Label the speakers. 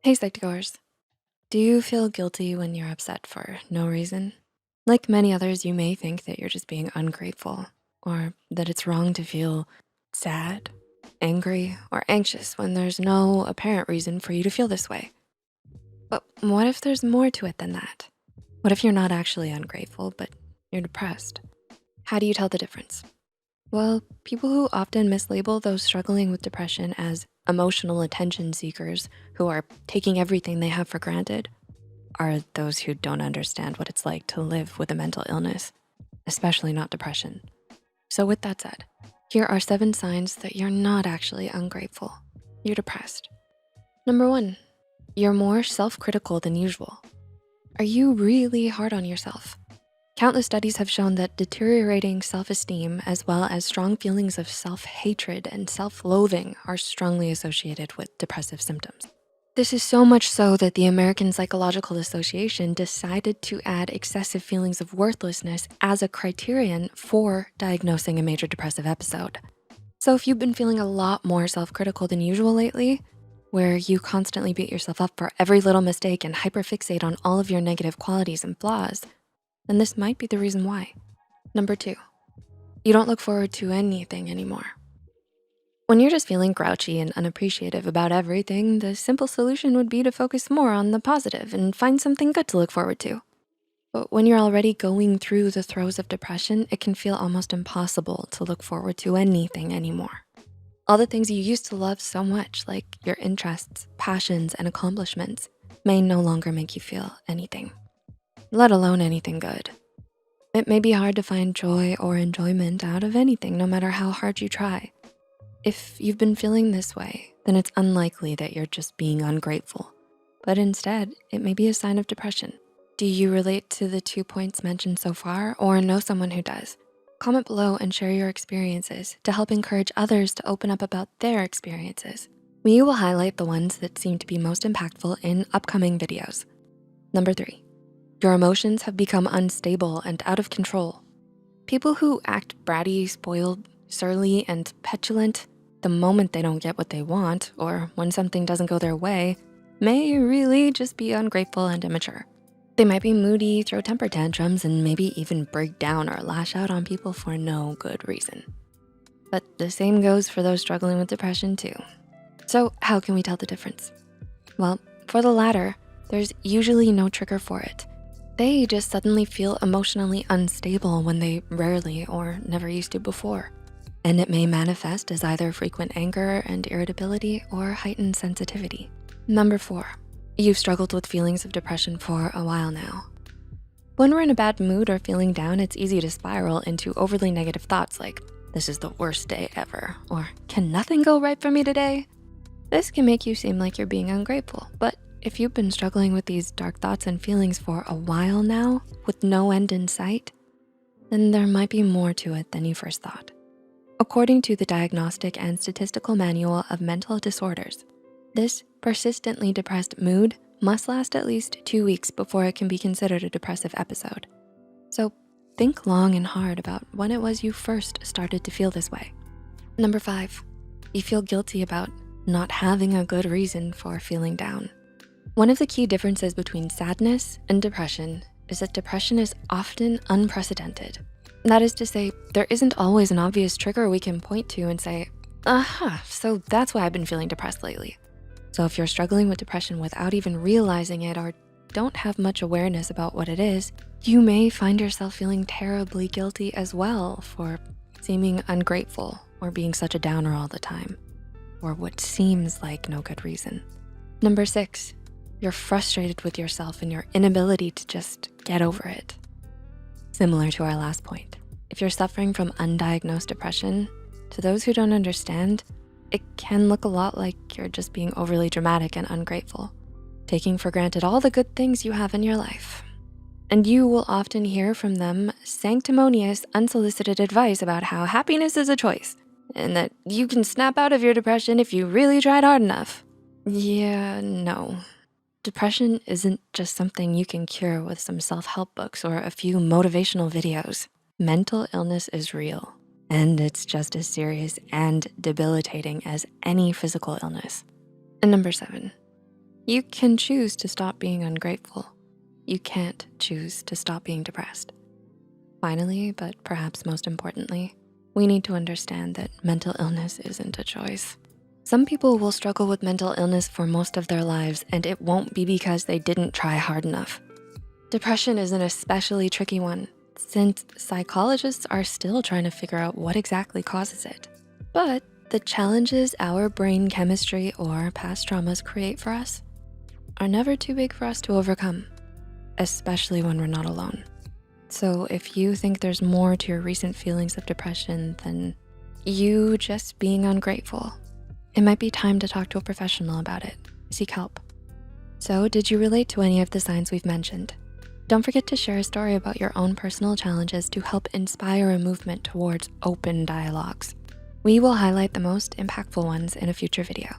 Speaker 1: Hey, Psych2Goers. Do you feel guilty when you're upset for no reason? Like many others, you may think that you're just being ungrateful or that it's wrong to feel sad, angry, or anxious when there's no apparent reason for you to feel this way. But what if there's more to it than that? What if you're not actually ungrateful, but you're depressed? How do you tell the difference? Well, people who often mislabel those struggling with depression as emotional attention seekers who are taking everything they have for granted are those who don't understand what it's like to live with a mental illness, especially not depression. So with that said, here are 7 signs that you're not actually ungrateful. You're depressed. Number 1, you're more self-critical than usual. Are you really hard on yourself? Countless studies have shown that deteriorating self-esteem as well as strong feelings of self-hatred and self-loathing are strongly associated with depressive symptoms. This is so much so that the American Psychological Association decided to add excessive feelings of worthlessness as a criterion for diagnosing a major depressive episode. So if you've been feeling a lot more self-critical than usual lately, where you constantly beat yourself up for every little mistake and hyperfixate on all of your negative qualities and flaws, then this might be the reason why. Number 2, you don't look forward to anything anymore. When you're just feeling grouchy and unappreciative about everything, the simple solution would be to focus more on the positive and find something good to look forward to. But when you're already going through the throes of depression, it can feel almost impossible to look forward to anything anymore. All the things you used to love so much, like your interests, passions, and accomplishments, may no longer make you feel anything, let alone anything good. It may be hard to find joy or enjoyment out of anything, no matter how hard you try. If you've been feeling this way, then it's unlikely that you're just being ungrateful, but instead, it may be a sign of depression. Do you relate to the 2 points mentioned so far or know someone who does? Comment below and share your experiences to help encourage others to open up about their experiences. We will highlight the ones that seem to be most impactful in upcoming videos. Number 3, your emotions have become unstable and out of control. People who act bratty, spoiled, surly, and petulant the moment they don't get what they want or when something doesn't go their way may really just be ungrateful and immature. They might be moody, throw temper tantrums, and maybe even break down or lash out on people for no good reason. But the same goes for those struggling with depression too. So how can we tell the difference? Well, for the latter, there's usually no trigger for it. They just suddenly feel emotionally unstable when they rarely or never used to before. And it may manifest as either frequent anger and irritability or heightened sensitivity. Number 4, you've struggled with feelings of depression for a while now. When we're in a bad mood or feeling down, it's easy to spiral into overly negative thoughts like, this is the worst day ever, or can nothing go right for me today? This can make you seem like you're being ungrateful, but if you've been struggling with these dark thoughts and feelings for a while now with no end in sight, then there might be more to it than you first thought. According to the Diagnostic and Statistical Manual of Mental Disorders, this persistently depressed mood must last at least 2 weeks before it can be considered a depressive episode. So think long and hard about when it was you first started to feel this way. Number 5, you feel guilty about not having a good reason for feeling down. One of the key differences between sadness and depression is that depression is often unprecedented. That is to say, there isn't always an obvious trigger we can point to and say, aha, so that's why I've been feeling depressed lately. So if you're struggling with depression without even realizing it or don't have much awareness about what it is, you may find yourself feeling terribly guilty as well for seeming ungrateful or being such a downer all the time, or what seems like no good reason. Number 6, you're frustrated with yourself and your inability to just get over it. Similar to our last point, if you're suffering from undiagnosed depression, to those who don't understand, it can look a lot like you're just being overly dramatic and ungrateful, taking for granted all the good things you have in your life. And you will often hear from them sanctimonious, unsolicited advice about how happiness is a choice and that you can snap out of your depression if you really tried hard enough. Yeah, no. Depression isn't just something you can cure with some self-help books or a few motivational videos. Mental illness is real, and it's just as serious and debilitating as any physical illness. And number 7, You can choose to stop being ungrateful. You can't choose to stop being depressed. Finally, but perhaps most importantly, we need to understand that mental illness isn't a choice. Some people will struggle with mental illness for most of their lives, and it won't be because they didn't try hard enough. Depression is an especially tricky one, since psychologists are still trying to figure out what exactly causes it. But the challenges our brain chemistry or past traumas create for us are never too big for us to overcome, especially when we're not alone. So if you think there's more to your recent feelings of depression than you just being ungrateful, it might be time to talk to a professional about it. Seek help. So did you relate to any of the signs we've mentioned? Don't forget to share a story about your own personal challenges to help inspire a movement towards open dialogues. We will highlight the most impactful ones in a future video.